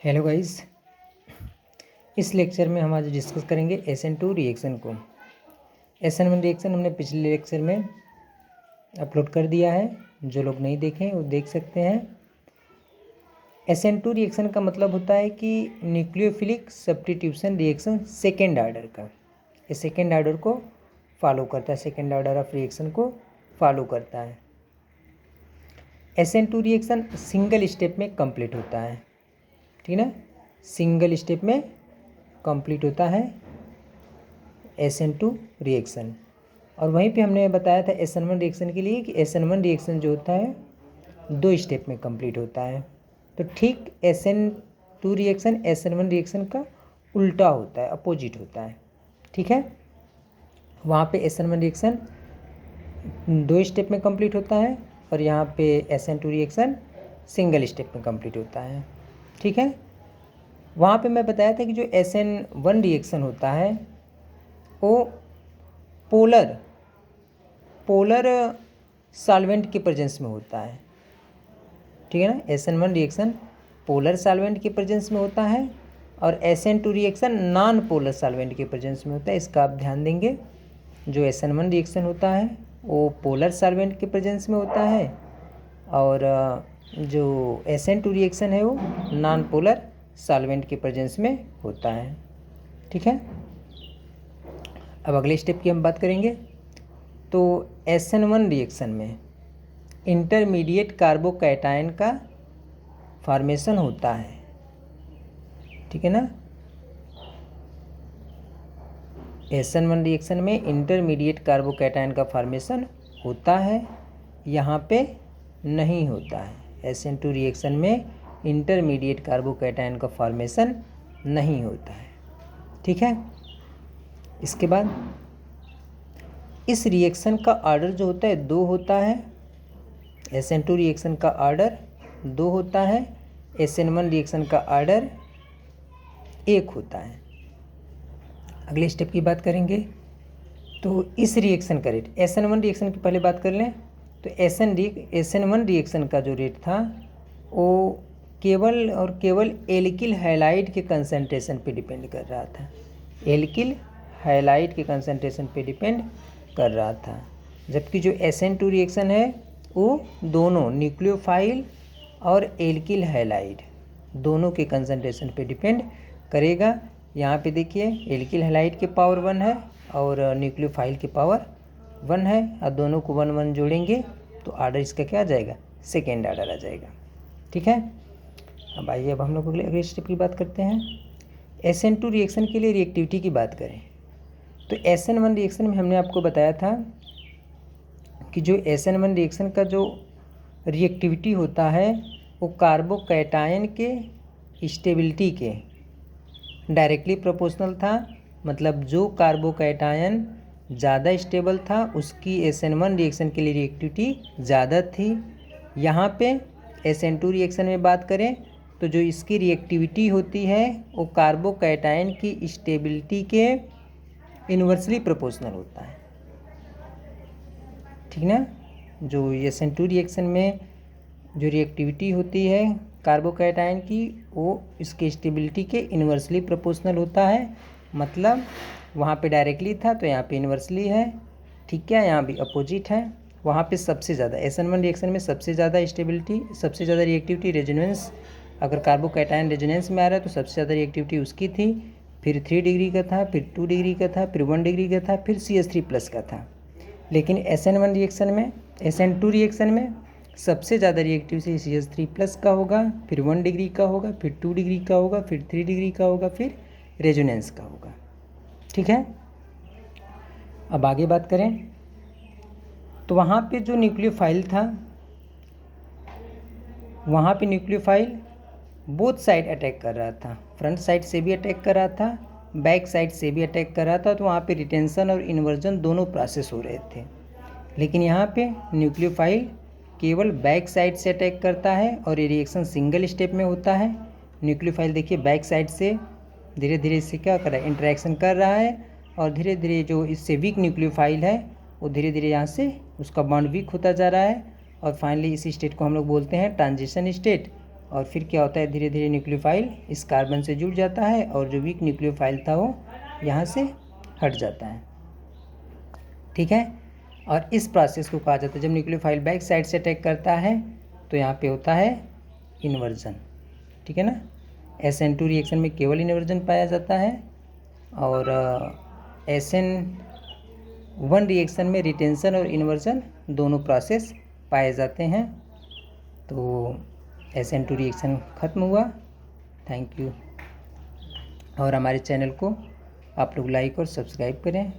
Hello guys, इस lecture में हम आज डिस्कस करेंगे SN2 रिएक्शन को। SN1 रिएक्शन हमने पिछले लेक्चर में अपलोड कर दिया है, जो लोग नहीं देखें वो देख सकते हैं। SN2 रिएक्शन का मतलब होता है कि nucleophilic substitution reaction second order का। ये सेकेंड ऑर्डर को फॉलो करता है, सेकेंड ऑर्डर ऑफ रिएक्शन को फॉलो करता है। SN2 रिएक्शन सिंगल स्टेप में कंप्लीट होता है, ठीक है ना। सिंगल स्टेप में कंप्लीट होता है SN2 रिएक्शन। और वहीं पे हमने बताया था SN1 रिएक्शन के लिए कि SN1 रिएक्शन जो होता है 2 स्टेप में कंप्लीट होता है। तो ठीक SN2 रिएक्शन SN1 रिएक्शन का उल्टा होता है, अपोजिट होता है, ठीक है। वहाँ पे SN1 रिएक्शन 2 स्टेप में कंप्लीट होता है और यहाँ पे SN2 रिएक्शन सिंगल स्टेप में कंप्लीट होता है, ठीक है। वहाँ पे मैं बताया था कि जो SN1 रिएक्शन होता है वो पोलर सॉल्वेंट के प्रेजेंस में होता है, ठीक है ना। SN1 रिएक्शन पोलर सॉल्वेंट के प्रेजेंस में होता है और SN2 reaction non polar solvent के प्रेजेंस में होता है। इसका आप ध्यान देंगे, जो SN1 रिएक्शन होता है वो पोलर सॉल्वेंट के प्रेजेंस में होता है और जो SN2 रिएक्शन है वो नॉन पोलर सॉल्वेंट के प्रेजेंस में होता है, ठीक है। अब अगले स्टेप की हम बात करेंगे। तो SN1 रिएक्शन में इंटरमीडिएट कार्बोकैटायन का फॉर्मेशन होता है, ठीक है ना। SN1 रिएक्शन में इंटरमीडिएट कार्बोकैटायन का फॉर्मेशन होता है, यहाँ पे नहीं होता है। SN2 रिएक्शन में इंटरमीडिएट कार्बोकैटायन का फॉर्मेशन नहीं होता है, ठीक है। इसके बाद इस रिएक्शन का ऑर्डर जो होता है 2 होता है। SN2 रिएक्शन का ऑर्डर 2 होता है, SN1 रिएक्शन का ऑर्डर 1 होता है। अगले स्टेप की बात करेंगे। तो इस रिएक्शन का रेट, SN1 रिएक्शन की पहले बात कर लें। तो SN1 रिएक्शन का जो रेट था वो केवल और केवल एल्किल हैलाइड के कंसंट्रेशन पे डिपेंड कर रहा था। एल्किल हैलाइड के कंसंट्रेशन पे डिपेंड कर रहा था, जबकि जो SN2 रिएक्शन है वो दोनों न्यूक्लियोफाइल और एल्किल हैलाइड दोनों के कंसंट्रेशन पे डिपेंड करेगा। यहाँ पे देखिए एल्किल हैलाइड के पावर 1 है और न्यूक्लियोफाइल के पावर 1 है और दोनों को 1 1 जोड़ेंगे तो ऑर्डर इसका क्या आ जाएगा, सेकेंड ऑर्डर आ जाएगा, ठीक है। अब आइए अब हम लोग अगले स्टेप की बात करते हैं। SN2 रिएक्शन के लिए रिएक्टिविटी की बात करें तो SN1 रिएक्शन में हमने आपको बताया था कि जो SN1 रिएक्शन का जो रिएक्टिविटी होता है वो कार्बोकैटायन के स्टेबिलिटी के डायरेक्टली प्रोपोर्शनल था। मतलब जो कार्बोकैटायन ज़्यादा स्टेबल था उसकी SN1 रिएक्शन के लिए रिएक्टिविटी ज़्यादा थी। यहाँ पे SN2 रिएक्शन में बात करें तो जो इसकी रिएक्टिविटी होती है वो कार्बोकैटायन की स्टेबिलिटी के इन्वर्सली प्रोपोर्शनल होता है, ठीक ना। जो SN2 रिएक्शन में जो रिएक्टिविटी होती है कार्बोकैटायन की वो इसके स्टेबिलिटी के इन्वर्सली प्रोपोर्शनल होता है। मतलब वहाँ पे डायरेक्टली था तो यहाँ पे इन्वर्सली है, ठीक है। यहाँ भी अपोजिट है। वहाँ पे सबसे ज़्यादा SN1 रिएक्शन में सबसे ज़्यादा स्टेबिलिटी, सबसे ज़्यादा रिएक्टिविटी रेजोनेंस, अगर कार्बोकैटायन रेजोनेंस में आ रहा है तो सबसे ज़्यादा रिएक्टिविटी उसकी थी। फिर 3 डिग्री का था, फिर 2 डिग्री का था, फिर 1 डिग्री का था, फिर CH3+ का था। लेकिन SN1 रिएक्शन में, SN2 रिएक्शन में सबसे ज़्यादा रिएक्टिविटी CH3+ का होगा, फिर 1 डिग्री का होगा, फिर 2 डिग्री का होगा, फिर 3 डिग्री का होगा, फिर रेजोनेंस का होगा, ठीक है। अब आगे बात करें तो वहाँ पे जो न्यूक्लियोफाइल था, वहाँ पे न्यूक्लियोफाइल बोथ साइड अटैक कर रहा था। फ्रंट साइड से भी अटैक कर रहा था, बैक साइड से भी अटैक कर रहा था। तो वहाँ पे रिटेंशन और इन्वर्जन दोनों प्रोसेस हो रहे थे। लेकिन यहाँ पे न्यूक्लियोफाइल केवल बैक साइड से अटैक करता है और ये रिएक्शन सिंगल स्टेप में होता है। न्यूक्लियोफाइल देखिए बैक साइड से धीरे धीरे इससे क्या कर रहा है, इंटरेक्शन कर रहा है और धीरे धीरे जो इससे वीक न्यूक्लियोफाइल है वो धीरे धीरे यहाँ से उसका बॉन्ड वीक होता जा रहा है और फाइनली इस स्टेट को हम लोग बोलते हैं ट्रांजिशन स्टेट और फिर क्या होता है, धीरे धीरे न्यूक्लियोफाइल इस कार्बन से जुड़ जाता है और जो वीक न्यूक्लियोफाइल था वो यहाँ से हट जाता है। ठीक है, और इस प्रोसेस को कहा जाता है, जब न्यूक्लियोफाइल बैक साइड से अटैक करता है तो यहाँ पे होता है इन्वर्जन। ठीक है ना, SN2 रिएक्शन में केवल इन्वर्जन पाया जाता है और SN1 रिएक्शन में रिटेंशन और इन्वर्जन दोनों प्रोसेस पाए जाते हैं। तो SN2 रिएक्शन ख़त्म हुआ। Thank you. और हमारे चैनल को आप लोग लाइक और सब्सक्राइब करें।